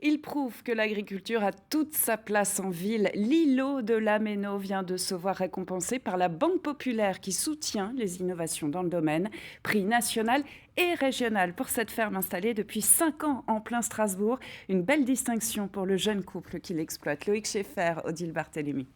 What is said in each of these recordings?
Il prouve que l'agriculture a toute sa place en ville. L'îlot de Lameno vient de se voir récompensé par la Banque populaire qui soutient les innovations dans le domaine. Prix national et régional pour cette ferme installée depuis 5 ans en plein Strasbourg. Une belle distinction pour le jeune couple qui l'exploite. Loïc Schaeffer, Odile Barthélémy.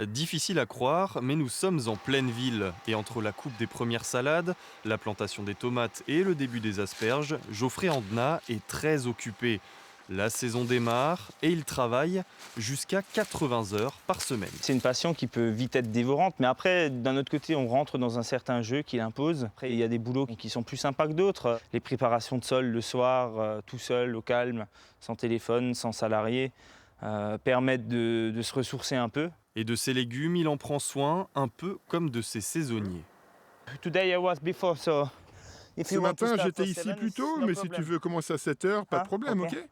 Difficile à croire, mais nous sommes en pleine ville. Et entre la coupe des premières salades, la plantation des tomates et le début des asperges, Geoffrey Andenat est très occupé. La saison démarre et il travaille jusqu'à 80 heures par semaine. C'est une passion qui peut vite être dévorante, mais après, d'un autre côté, on rentre dans un certain jeu qui l'impose. Après, il y a des boulots qui sont plus sympas que d'autres. Les préparations de sol le soir, tout seul, au calme, sans téléphone, sans salarié, permettent de se ressourcer un peu. Et de ses légumes, il en prend soin, un peu comme de ses saisonniers. Today I was before, so if Ce you want to matin, start j'étais for ici 7, plus tôt, no mais si problem. tu veux commencer à 7 heures, pas de Ah, problème, ok. ok?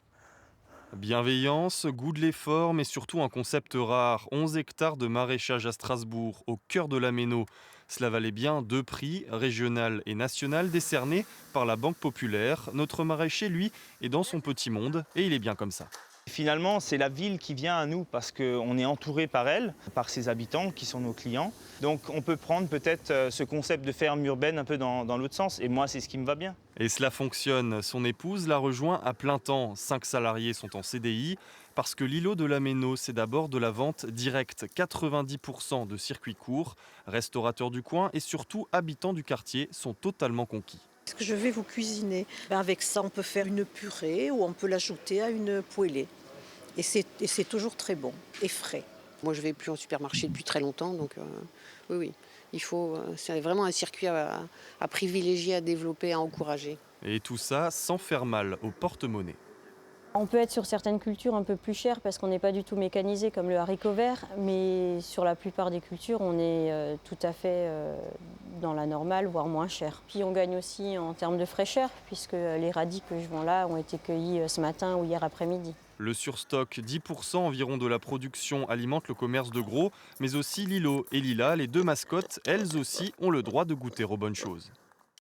Bienveillance, goût de l'effort, mais surtout un concept rare. 11 hectares de maraîchage à Strasbourg, au cœur de la Méno. Cela valait bien 2 prix, régional et national, décernés par la Banque populaire. Notre maraîcher, lui, est dans son petit monde et il est bien comme ça. Finalement, c'est la ville qui vient à nous parce qu'on est entouré par elle, par ses habitants qui sont nos clients. Donc on peut prendre peut-être ce concept de ferme urbaine un peu dans l'autre sens. Et moi, c'est ce qui me va bien. Et cela fonctionne. Son épouse la rejoint à plein temps. 5 salariés sont en CDI parce que l'îlot de la Méno, c'est d'abord de la vente directe. 90% de circuits courts, restaurateurs du coin et surtout habitants du quartier sont totalement conquis. Ce que je vais vous cuisiner, avec ça, on peut faire une purée ou on peut l'ajouter à une poêlée. Et c'est toujours très bon et frais. Moi, je ne vais plus au supermarché depuis très longtemps, donc oui, c'est vraiment un circuit à privilégier, à développer, à encourager. Et tout ça sans faire mal au porte-monnaie. On peut être sur certaines cultures un peu plus cher parce qu'on n'est pas du tout mécanisé comme le haricot vert, mais sur la plupart des cultures, on est tout à fait dans la normale, voire moins cher. Puis on gagne aussi en termes de fraîcheur, puisque les radis que je vends là ont été cueillis ce matin ou hier après-midi. Le surstock, 10% environ de la production, alimente le commerce de gros, mais aussi Lilo et Lila, les deux mascottes, elles aussi ont le droit de goûter aux bonnes choses.